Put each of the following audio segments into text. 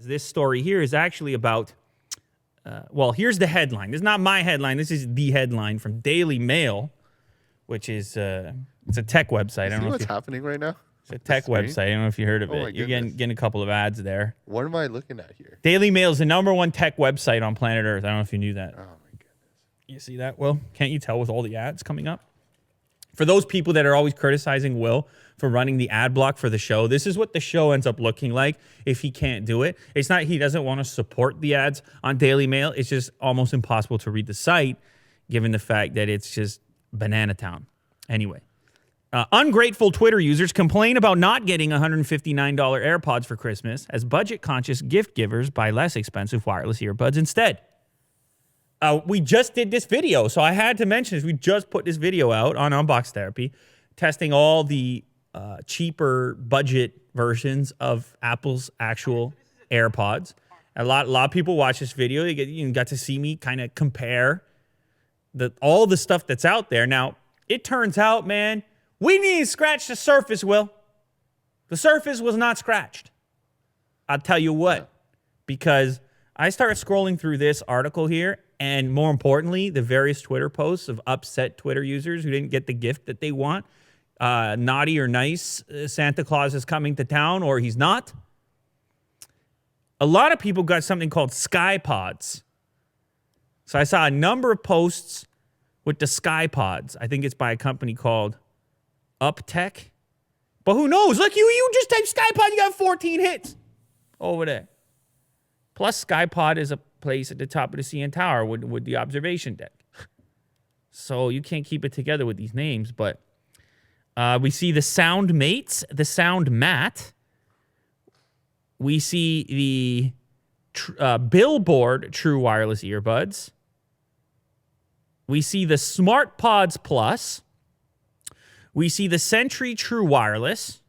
This story here is actually about, well, here's the headline. This is not my headline. This is the headline from Daily Mail, which is it's a tech website. I don't know what's happening right now. It's a tech website. I don't know if you heard of it. You're getting a couple of ads there. What am I looking at here? Daily Mail is the #1 tech website on planet Earth. I don't know if you knew that. Oh my goodness. You see that, Will? Can't you tell with all the ads coming up? For those people that are always criticizing Will for running the ad block for the show, this is what the show ends up looking like if he can't do it. It's not he doesn't want to support the ads on Daily Mail. It's just almost impossible to read the site given the fact that it's just banana town. Anyway, ungrateful Twitter users complain about not getting $159 AirPods for Christmas as budget-conscious gift givers buy less expensive wireless earbuds instead. We just did this video, so I had to mention this. We just put this video out on Unbox Therapy, testing all the cheaper budget versions of Apple's actual AirPods. A lot of people watch this video. You got to see me kind of compare all the stuff that's out there. Now, it turns out, man, we need to scratch the surface, Will. The surface was not scratched. I'll tell you what, because I started scrolling through this article here, and more importantly, the various Twitter posts of upset Twitter users who didn't get the gift that they want. Naughty or nice, Santa Claus is coming to town, or he's not. A lot of people got something called SkyPods. So I saw a number of posts with the SkyPods. I think it's by a company called UpTech. But who knows? Look, you just type SkyPod, you got 14 hits over there. Plus, SkyPod is a place at the top of the CN Tower with the observation deck. So you can't keep it together with these names. But we see the Sound Mates, the Sound Mat. We see the Billboard True Wireless Earbuds. We see the SmartPods Plus. We see the Sentry True Wireless.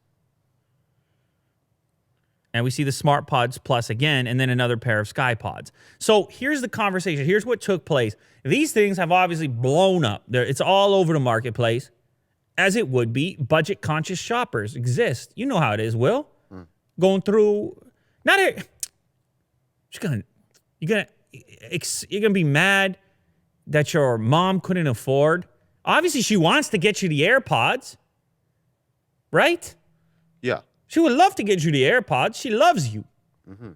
And we see the SmartPods Plus again, and then another pair of SkyPods. So here's the conversation. Here's what took place. These things have obviously blown up. It's all over the marketplace, as it would be. Budget-conscious shoppers exist. You know how it is, Will. Going through, you're gonna be mad that your mom couldn't afford. Obviously, she wants to get you the AirPods, right? Yeah. She would love to get you the AirPods. She loves you. Mm-hmm.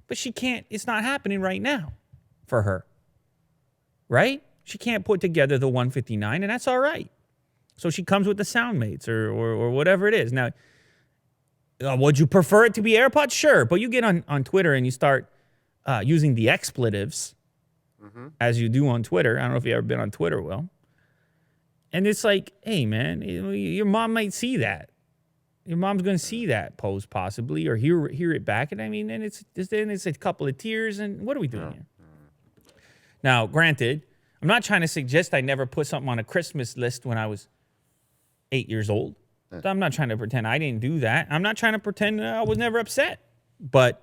But she can't. It's not happening right now for her. Right? She can't put together the 159, and that's all right. So she comes with the SoundMates or whatever it is. Now, would you prefer it to be AirPods? Sure. But you get on Twitter and you start using the expletives as you do on Twitter. I don't know if you've ever been on Twitter, Will. And it's like, hey, man, your mom might see that. Your mom's going to see that post possibly or hear it back. And I mean, then it's a couple of tears. And what are we doing here? Now, granted, I'm not trying to suggest I never put something on a Christmas list when I was 8 years old. So I'm not trying to pretend I didn't do that. I'm not trying to pretend I was never upset. But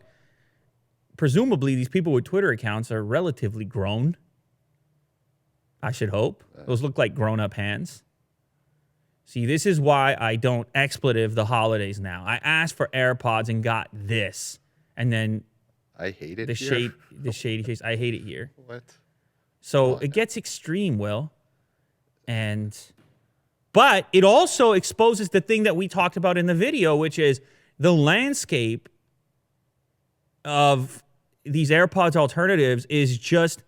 presumably these people with Twitter accounts are relatively grown. I should hope. Those look like grown-up hands. See, this is why I don't expletive the holidays now. I asked for AirPods and got this. And then I hate it the shady face. I hate it here. What? So it gets extreme, Will. But it also exposes the thing that we talked about in the video, which is the landscape of these AirPods alternatives is just,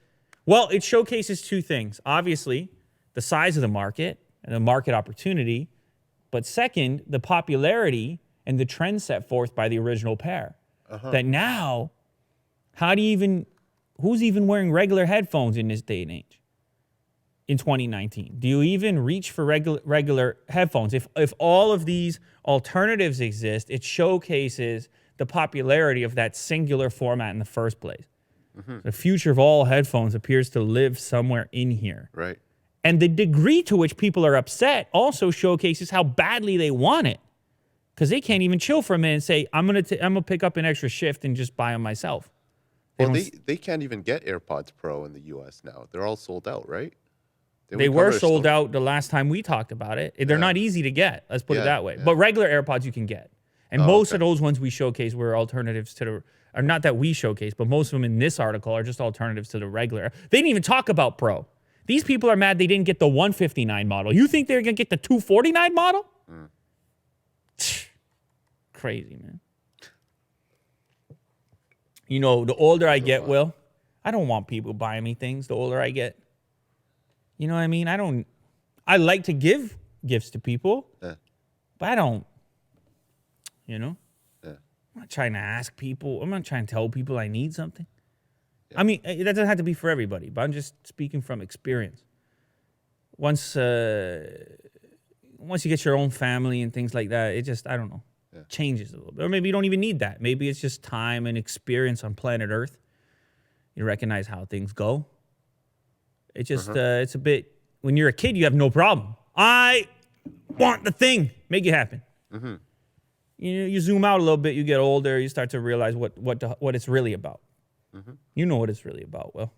well, it showcases two things. Obviously, the size of the market and the market opportunity, but second, the popularity and the trend set forth by the original pair. That now, who's even wearing regular headphones in this day and age? In 2019, do you even reach for regular headphones? If all of these alternatives exist, it showcases the popularity of that singular format in the first place. The future of all headphones appears to live somewhere in here. Right. And the degree to which people are upset also showcases how badly they want it. Because they can't even chill for a minute and say, I'm gonna pick up an extra shift and just buy them myself. Well, they can't even get AirPods Pro in the U.S. now. They're all sold out, right? They were sold out the last time we talked about it. They're not easy to get. Let's put it that way. Yeah. But regular AirPods you can get. And most of those ones we showcase were alternatives to or not that we showcase, but most of them in this article are just alternatives to the regular. They didn't even talk about Pro. These people are mad they didn't get the 159 model. You think they're going to get the 249 model? Crazy, man. You know, the older I get, Will, I don't want people buying me things the older I get. You know what I mean? I like to give gifts to people, but I don't, you know? I'm not trying to ask people. I'm not trying to tell people I need something. I mean, that doesn't have to be for everybody, but I'm just speaking from experience. Once you get your own family and things like that, it just, I don't know, changes a little bit. Or maybe you don't even need that. Maybe it's just time and experience on planet Earth. You recognize how things go. It just, it's a bit, when you're a kid, you have no problem. I want the thing. Make it happen. You zoom out a little bit, you get older, you start to realize what it's really about. You know what it's really about, Will.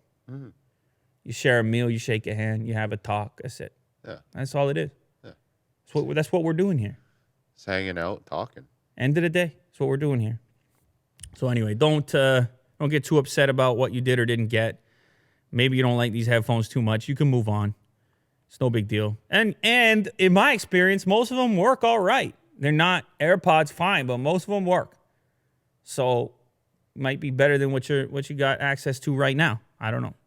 You share a meal, you shake a hand, you have a talk. That's it. That's all it is. That's what we're doing here. Just hanging out, talking. End of the day, that's what we're doing here. So anyway, don't get too upset about what you did or didn't get. Maybe you don't like these headphones too much. You can move on. It's no big deal. And in my experience, most of them work all right. They're not AirPods fine, but most of them work. So might be better than what you got access to right now. I don't know.